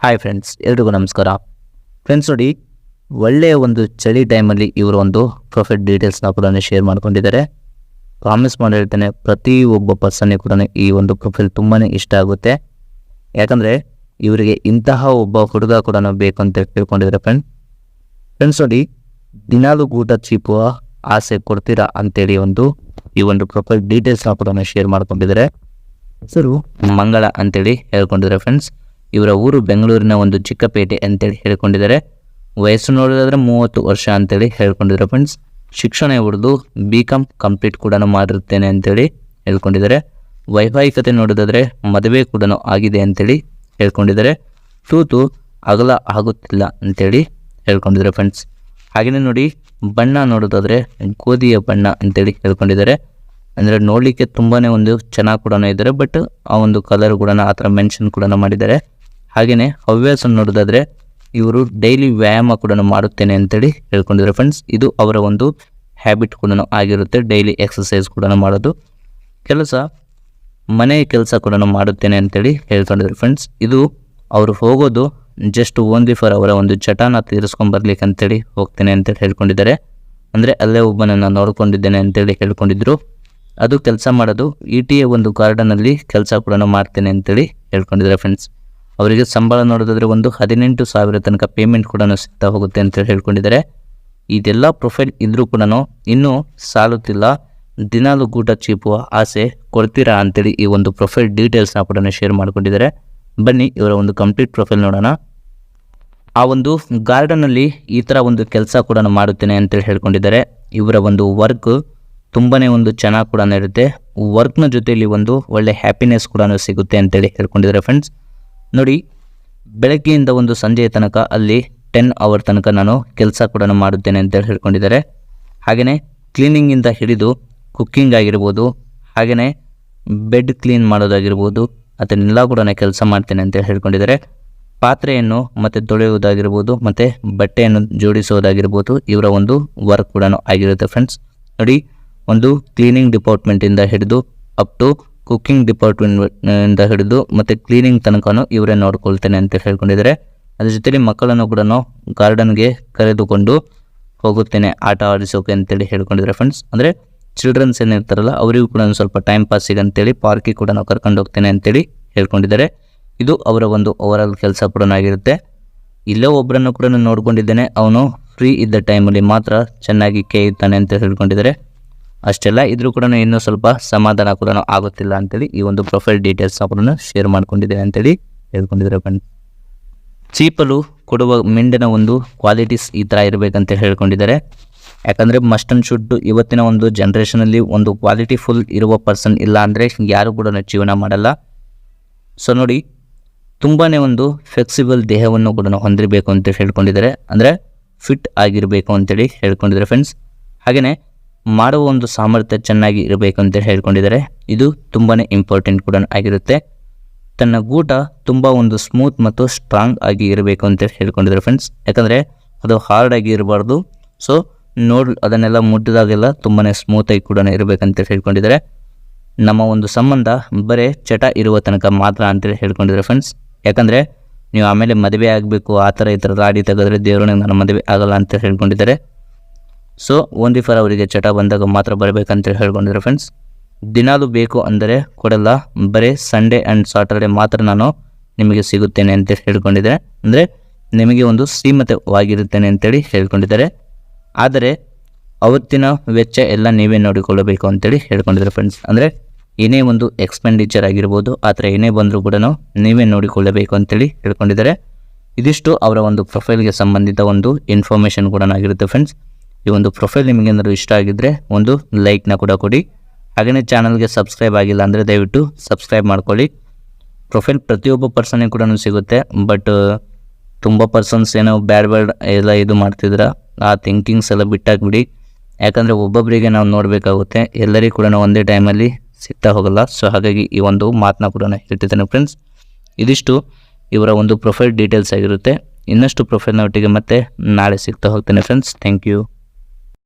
Hi friends, ಎಲ್ರಿಗೂ ನಮಸ್ಕಾರ. Friends ನೋಡಿ, ಒಳ್ಳೆಯ ಒಂದು ಚಳಿ ಟೈಮಲ್ಲಿ ಇವರು ಒಂದು ಪ್ರೊಫೈಲ್ ಡೀಟೇಲ್ಸ್ನ ಕೂಡ ಶೇರ್ ಮಾಡ್ಕೊಂಡಿದ್ದಾರೆ. ಪ್ರಾಮಿಸ್ ಮಾಡಿ ಹೇಳ್ತೇನೆ, ಪ್ರತಿ ಒಬ್ಬ ಪರ್ಸನ್ಗೆ ಕೂಡ ಈ ಒಂದು ಪ್ರೊಫೈಲ್ ತುಂಬಾ ಇಷ್ಟ ಆಗುತ್ತೆ. ಯಾಕಂದರೆ ಇವರಿಗೆ ಇಂತಹ ಒಬ್ಬ ಹುಡುಗ ಕೂಡ ಬೇಕು ಅಂತ ತಿಳ್ಕೊಂಡಿದ್ದಾರೆ. ಫ್ರೆಂಡ್ಸ್ ನೋಡಿ, ದಿನಾಲು ಊಟ ಚೀಪುವ ಆಸೆ ಕೊಡ್ತೀರಾ ಅಂತೇಳಿ ಈ ಒಂದು ಪ್ರೊಫೈಲ್ ಡೀಟೇಲ್ಸ್ನ ಕೂಡ ಶೇರ್ ಮಾಡ್ಕೊಂಡಿದ್ದಾರೆ. ಹೆಸರು ಮಂಗಳ ಅಂತೇಳಿ ಹೇಳ್ಕೊಂಡಿದ್ದಾರೆ. ಫ್ರೆಂಡ್ಸ್, ಇವರ ಊರು ಬೆಂಗಳೂರಿನ ಒಂದು ಚಿಕ್ಕಪೇಟೆ ಅಂತೇಳಿ ಹೇಳ್ಕೊಂಡಿದ್ದಾರೆ. ವಯಸ್ಸು ನೋಡೋದಾದ್ರೆ 30 ವರ್ಷ ಅಂತೇಳಿ ಹೇಳ್ಕೊಂಡಿದ್ದಾರೆ. ಫ್ರೆಂಡ್ಸ್, ಶಿಕ್ಷಣ ಇವ್ರದ್ದು BCom ಕಂಪ್ಲೀಟ್ ಕೂಡ ಮಾಡಿರುತ್ತೇನೆ ಅಂತೇಳಿ ಹೇಳ್ಕೊಂಡಿದ್ದಾರೆ. ವೈವಾಹಿಕತೆ ನೋಡೋದಾದ್ರೆ ಮದುವೆ ಕೂಡ ಆಗಿದೆ ಅಂತೇಳಿ ಹೇಳ್ಕೊಂಡಿದ್ದಾರೆ. ತೂತು ಅಗಲ ಆಗುತ್ತಿಲ್ಲ ಅಂತೇಳಿ ಹೇಳ್ಕೊಂಡಿದ್ದಾರೆ. ಫ್ರೆಂಡ್ಸ್, ಹಾಗೆಯೇ ನೋಡಿ, ಬಣ್ಣ ನೋಡೋದಾದ್ರೆ ಗೋಧಿಯ ಬಣ್ಣ ಅಂತೇಳಿ ಹೇಳ್ಕೊಂಡಿದ್ದಾರೆ. ಅಂದರೆ ನೋಡಲಿಕ್ಕೆ ತುಂಬಾ ಒಂದು ಚೆನ್ನಾಗಿ ಕೂಡ ಇದ್ದಾರೆ, ಬಟ್ ಆ ಒಂದು ಕಲರ್ ಕೂಡ ಆ ಥರ ಮೆನ್ಷನ್ ಕೂಡ ಮಾಡಿದ್ದಾರೆ. ಹಾಗೆಯೇ ಹವ್ಯಾಸ ನೋಡೋದಾದರೆ ಇವರು ಡೈಲಿ ವ್ಯಾಯಾಮ ಕೂಡ ಮಾಡುತ್ತೇನೆ ಅಂತೇಳಿ ಹೇಳ್ಕೊಂಡಿದ್ದಾರೆ. ಫ್ರೆಂಡ್ಸ್, ಇದು ಅವರ ಒಂದು ಹ್ಯಾಬಿಟ್ ಕೂಡ ಆಗಿರುತ್ತೆ, ಡೈಲಿ ಎಕ್ಸಸೈಸ್ ಕೂಡ ಮಾಡೋದು. ಕೆಲಸ ಮನೆ ಕೆಲಸ ಕೂಡ ಮಾಡುತ್ತೇನೆ ಅಂತೇಳಿ ಹೇಳ್ಕೊಂಡಿದ್ದಾರೆ. ಫ್ರೆಂಡ್ಸ್, ಇದು ಅವರು ಹೋಗೋದು ಜಸ್ಟ್ ಓನ್ಲಿ ಫಾರ್ ಅವರ ಒಂದು ಚಟಾನ ತೀರಿಸ್ಕೊಂಬರ್ಲಿಕ್ಕೆ ಅಂತೇಳಿ ಹೋಗ್ತೇನೆ ಅಂತೇಳಿ ಹೇಳ್ಕೊಂಡಿದ್ದಾರೆ. ಅಂದರೆ ಅಲ್ಲೇ ಒಬ್ಬನನ್ನು ನೋಡ್ಕೊಂಡಿದ್ದೇನೆ ಅಂತೇಳಿ ಹೇಳ್ಕೊಂಡಿದ್ರು. ಅದು ಕೆಲಸ ಮಾಡೋದು ETA ಒಂದು ಗಾರ್ಡನಲ್ಲಿ ಕೆಲಸ ಕೂಡ ಮಾಡ್ತೇನೆ ಅಂತೇಳಿ ಹೇಳ್ಕೊಂಡಿದ್ದಾರೆ. ಫ್ರೆಂಡ್ಸ್, ಅವರಿಗೆ ಸಂಬಳ ನೋಡೋದಾದ್ರೆ ಒಂದು 18,000 ತನಕ ಪೇಮೆಂಟ್ ಕೂಡ ಸಿಗ್ತಾ ಹೋಗುತ್ತೆ ಅಂತೇಳಿ ಹೇಳ್ಕೊಂಡಿದ್ದಾರೆ. ಇದೆಲ್ಲ ಪ್ರೊಫೈಲ್ ಇದ್ರೂ ಕೂಡ ಇನ್ನೂ ಸಾಲುತ್ತಿಲ್ಲ, ದಿನಾಲು ಊಟ ಚೀಪುವ ಆಸೆ ಕೊಡ್ತೀರಾ ಅಂತೇಳಿ ಈ ಒಂದು ಪ್ರೊಫೈಲ್ ಡೀಟೇಲ್ಸ್ನ ಕೂಡ ಶೇರ್ ಮಾಡ್ಕೊಂಡಿದ್ದಾರೆ. ಬನ್ನಿ ಇವರ ಒಂದು ಕಂಪ್ಲೀಟ್ ಪ್ರೊಫೈಲ್ ನೋಡೋಣ. ಆ ಒಂದು ಗಾರ್ಡನಲ್ಲಿ ಈ ಥರ ಒಂದು ಕೆಲಸ ಕೂಡ ಮಾಡುತ್ತೇನೆ ಅಂತೇಳಿ ಹೇಳ್ಕೊಂಡಿದ್ದಾರೆ. ಇವರ ಒಂದು ವರ್ಕ್ ತುಂಬಾ ಒಂದು ಚೆನ್ನಾಗಿ ಕೂಡ ಇರುತ್ತೆ. ವರ್ಕ್ನ ಜೊತೆಯಲ್ಲಿ ಒಂದು ಒಳ್ಳೆ ಹ್ಯಾಪಿನೆಸ್ ಕೂಡ ಸಿಗುತ್ತೆ ಅಂತೇಳಿ ಹೇಳ್ಕೊಂಡಿದ್ದಾರೆ. ಫ್ರೆಂಡ್ಸ್ ನೋಡಿ, ಬೆಳಗ್ಗೆಯಿಂದ ಒಂದು ಸಂಜೆಯ ತನಕ ಅಲ್ಲಿ 10 ಅವರ್ ತನಕ ನಾನು ಕೆಲಸ ಕೂಡ ಮಾಡುತ್ತೇನೆ ಅಂತೇಳಿ ಹೇಳ್ಕೊಂಡಿದ್ದಾರೆ. ಹಾಗೆಯೇ ಕ್ಲೀನಿಂಗಿಂದ ಹಿಡಿದು ಕುಕ್ಕಿಂಗ್ ಆಗಿರ್ಬೋದು, ಹಾಗೆಯೇ ಬೆಡ್ ಕ್ಲೀನ್ ಮಾಡೋದಾಗಿರ್ಬೋದು, ಅದನ್ನೆಲ್ಲ ಕೂಡ ಕೆಲಸ ಮಾಡ್ತೇನೆ ಅಂತೇಳಿ ಹೇಳ್ಕೊಂಡಿದ್ದಾರೆ. ಪಾತ್ರೆಯನ್ನು ಮತ್ತು ತೊಳೆಯುವುದಾಗಿರ್ಬೋದು ಮತ್ತು ಬಟ್ಟೆಯನ್ನು ಜೋಡಿಸೋದಾಗಿರ್ಬೋದು ಇವರ ಒಂದು ವರ್ಕ್ ಕೂಡ ಆಗಿರುತ್ತೆ. ಫ್ರೆಂಡ್ಸ್ ನೋಡಿ, ಒಂದು ಕ್ಲೀನಿಂಗ್ ಡಿಪಾರ್ಟ್ಮೆಂಟಿಂದ ಹಿಡಿದು ಅಪ್ ಟು ಕುಕ್ಕಿಂಗ್ ಡಿಪಾರ್ಟ್ಮೆಂಟಿಂದ ಹಿಡಿದು ಮತ್ತು ಕ್ಲೀನಿಂಗ್ ತನಕನೂ ಇವರೇ ನೋಡ್ಕೊಳ್ತೇನೆ ಅಂತ ಹೇಳ್ಕೊಂಡಿದ್ದಾರೆ. ಅದ್ರ ಜೊತೆಲಿ ಮಕ್ಕಳನ್ನು ಕೂಡ ಗಾರ್ಡನ್ಗೆ ಕರೆದುಕೊಂಡು ಹೋಗುತ್ತೇನೆ ಆಟ ಆಡಿಸೋಕೆ ಅಂತೇಳಿ ಹೇಳ್ಕೊಂಡಿದ್ದಾರೆ. ಫ್ರೆಂಡ್ಸ್, ಅಂದರೆ ಚಿಲ್ಡ್ರನ್ಸ್ ಏನಿರ್ತಾರಲ್ಲ ಅವರಿಗೂ ಕೂಡ ಸ್ವಲ್ಪ ಟೈಮ್ ಪಾಸಿಗೆ ಅಂತೇಳಿ ಪಾರ್ಕಿಗೆ ಕೂಡ ಕರ್ಕೊಂಡು ಹೋಗ್ತೇನೆ ಅಂತೇಳಿ ಹೇಳ್ಕೊಂಡಿದ್ದಾರೆ. ಇದು ಅವರ ಒಂದು ಓವರಾಲ್ ಕೆಲಸ ಕೂಡ ಆಗಿರುತ್ತೆ. ಇಲ್ಲೇ ಒಬ್ಬರನ್ನು ಕೂಡ ನೋಡ್ಕೊಂಡಿದ್ದೇನೆ, ಅವನು ಫ್ರೀ ಇದ್ದ ಟೈಮಲ್ಲಿ ಮಾತ್ರ ಚೆನ್ನಾಗಿ ಕೇಯುತ್ತಾನೆ ಅಂತ ಹೇಳ್ಕೊಂಡಿದ್ದಾರೆ. ಅಷ್ಟೆಲ್ಲ ಇದ್ರೂ ಕೂಡ ಇನ್ನೂ ಸ್ವಲ್ಪ ಸಮಾಧಾನ ಕೂಡ ಆಗುತ್ತಿಲ್ಲ ಅಂತೇಳಿ ಈ ಒಂದು ಪ್ರೊಫೈಲ್ ಡೀಟೇಲ್ಸ್ನ ಕೂಡ ಶೇರ್ ಮಾಡ್ಕೊಂಡಿದ್ದೇನೆ ಅಂತೇಳಿ ಹೇಳ್ಕೊಂಡಿದ್ದಾರೆ. ಫ್ರೆಂಡ್ಸ್, ಚೀಪಲು ಕೊಡುವ ಮಿಂಡಿನ ಒಂದು ಕ್ವಾಲಿಟೀಸ್ ಈ ಥರ ಇರಬೇಕಂತ ಹೇಳ್ಕೊಂಡಿದ್ದಾರೆ. ಯಾಕಂದರೆ ಮಸ್ಟ್ ಆ್ಯಂಡ್ ಶುಡ್ ಇವತ್ತಿನ ಒಂದು ಜನ್ರೇಷನಲ್ಲಿ ಒಂದು ಕ್ವಾಲಿಟಿ ಫುಲ್ ಇರುವ ಪರ್ಸನ್ ಇಲ್ಲ ಅಂದರೆ ಯಾರು ಕೂಡ ಜೀವನ ಮಾಡಲ್ಲ. ಸೊ ನೋಡಿ, ತುಂಬಾ ಒಂದು ಫ್ಲೆಕ್ಸಿಬಲ್ ದೇಹವನ್ನು ಕೂಡ ಹೊಂದಿರಬೇಕು ಅಂತ ಹೇಳ್ಕೊಂಡಿದ್ದಾರೆ. ಅಂದರೆ ಫಿಟ್ ಆಗಿರಬೇಕು ಅಂತೇಳಿ ಹೇಳ್ಕೊಂಡಿದ್ದಾರೆ. ಫ್ರೆಂಡ್ಸ್, ಹಾಗೆಯೇ ಮಾಡುವ ಒಂದು ಸಾಮರ್ಥ್ಯ ಚೆನ್ನಾಗಿ ಇರಬೇಕು ಅಂತ ಹೇಳ್ಕೊಂಡಿದ್ದಾರೆ. ಇದು ತುಂಬಾ ಇಂಪಾರ್ಟೆಂಟ್ ಕೂಡ ಆಗಿರುತ್ತೆ. ತನ್ನ ಗೂಟ ತುಂಬ ಒಂದು ಸ್ಮೂತ್ ಮತ್ತು ಸ್ಟ್ರಾಂಗ್ ಆಗಿ ಇರಬೇಕು ಅಂತ ಹೇಳ್ಕೊಂಡಿದ್ದಾರೆ. ಫ್ರೆಂಡ್ಸ್, ಯಾಕಂದರೆ ಅದು ಹಾರ್ಡ್ ಆಗಿ ಇರಬಾರ್ದು. ಸೊ ಅದನ್ನೆಲ್ಲ ಮುಟ್ಟಿದಾಗೆಲ್ಲ ತುಂಬಾ ಸ್ಮೂತಾಗಿ ಕೂಡ ಇರಬೇಕಂತ ಹೇಳ್ಕೊಂಡಿದ್ದಾರೆ. ನಮ್ಮ ಒಂದು ಸಂಬಂಧ ಬರೀ ಚಟ ಇರುವ ತನಕ ಮಾತ್ರ ಅಂತೇಳಿ ಹೇಳ್ಕೊಂಡಿದ್ದಾರೆ. ಫ್ರೆಂಡ್ಸ್, ಯಾಕಂದರೆ ನೀವು ಆಮೇಲೆ ಮದುವೆ ಆಗಬೇಕು ಆ ಥರ ಈ ಥರ ರಾಡಿ ತೆಗೆದ್ರೆ ದೇವ್ರನಿಗೆ ನನ್ನ ಮದುವೆ ಆಗಲ್ಲ ಅಂತ ಹೇಳ್ಕೊಂಡಿದ್ದಾರೆ. ಸೊ ಓನ್ಲಿ ಫಾರ್ ಅವರಿಗೆ ಚಟ ಬಂದಾಗ ಮಾತ್ರ ಬರಬೇಕಂತ ಹೇಳ್ಕೊಂಡಿದ್ದಾರೆ. ಫ್ರೆಂಡ್ಸ್, ದಿನಾಲು ಬೇಕು ಅಂದರೆ ಕೊಡಲ್ಲ, ಬರೀ ಸಂಡೇ ಆ್ಯಂಡ್ ಸಾಟರ್ಡೆ ಮಾತ್ರ ನಾನು ನಿಮಗೆ ಸಿಗುತ್ತೇನೆ ಅಂತ ಹೇಳ್ಕೊಂಡಿದ್ದಾರೆ. ಅಂದರೆ ನಿಮಗೆ ಒಂದು ಸೀಮಿತವಾಗಿರುತ್ತೇನೆ ಅಂತೇಳಿ ಹೇಳ್ಕೊಂಡಿದ್ದಾರೆ. ಆದರೆ ಅವತ್ತಿನ ವೆಚ್ಚ ಎಲ್ಲ ನೀವೇ ನೋಡಿಕೊಳ್ಳಬೇಕು ಅಂತೇಳಿ ಹೇಳ್ಕೊಂಡಿದ್ದಾರೆ. ಫ್ರೆಂಡ್ಸ್, ಅಂದರೆ ಏನೇ ಒಂದು ಎಕ್ಸ್ಪೆಂಡಿಚರ್ ಆಗಿರ್ಬೋದು ಆ ಥರ ಏನೇ ಬಂದರೂ ಕೂಡ ನೀವೇ ನೋಡಿಕೊಳ್ಳಬೇಕು ಅಂತೇಳಿ ಹೇಳ್ಕೊಂಡಿದ್ದಾರೆ. ಇದಿಷ್ಟು ಅವರ ಒಂದು ಪ್ರೊಫೈಲ್ಗೆ ಸಂಬಂಧಿತ ಒಂದು ಇನ್ಫಾರ್ಮೇಷನ್ ಕೂಡ ಆಗಿರುತ್ತೆ. ಫ್ರೆಂಡ್ಸ್, ಈ ಒಂದು ಪ್ರೊಫೈಲ್ ನಿಮಗೇನಾದರೂ ಇಷ್ಟ ಆಗಿದ್ದರೆ ಒಂದು ಲೈಕ್ನ ಕೂಡ ಕೊಡಿ. ಹಾಗೆಯೇ ಚಾನಲ್ಗೆ ಸಬ್ಸ್ಕ್ರೈಬ್ ಆಗಿಲ್ಲ ಅಂದರೆ ದಯವಿಟ್ಟು ಸಬ್ಸ್ಕ್ರೈಬ್ ಮಾಡ್ಕೊಳ್ಳಿ. ಪ್ರೊಫೈಲ್ ಪ್ರತಿಯೊಬ್ಬ ಪರ್ಸನ್ಗೆ ಕೂಡ ಸಿಗುತ್ತೆ, ಬಟ್ ತುಂಬ ಪರ್ಸನ್ಸ್ ಏನೋ ಬ್ಯಾಡ್ ಎಲ್ಲ ಇದು ಮಾಡ್ತಿದ್ರೆ ಆ ಥಿಂಕಿಂಗ್ಸ್ ಎಲ್ಲ ಬಿಟ್ಟಾಕ್ಬಿಡಿ. ಯಾಕಂದರೆ ಒಬ್ಬೊಬ್ಬರಿಗೆ ನಾವು ನೋಡಬೇಕಾಗುತ್ತೆ, ಎಲ್ಲರಿಗೂ ಕೂಡ ಒಂದೇ ಟೈಮಲ್ಲಿ ಸಿಗ್ತಾ ಹೋಗಲ್ಲ. ಸೊ ಹಾಗಾಗಿ ಈ ಒಂದು ಮಾತನ್ನ ಕೂಡ ಹೇಳ್ತಿದ್ದೇನೆ. ಫ್ರೆಂಡ್ಸ್, ಇದಿಷ್ಟು ಇವರ ಒಂದು ಪ್ರೊಫೈಲ್ ಡೀಟೇಲ್ಸ್ ಆಗಿರುತ್ತೆ. ಇನ್ನಷ್ಟು ಪ್ರೊಫೈಲ್ನ ಒಟ್ಟಿಗೆ ಮತ್ತೆ ನಾಳೆ ಸಿಗ್ತಾ ಹೋಗ್ತೇನೆ. Friends, thank you.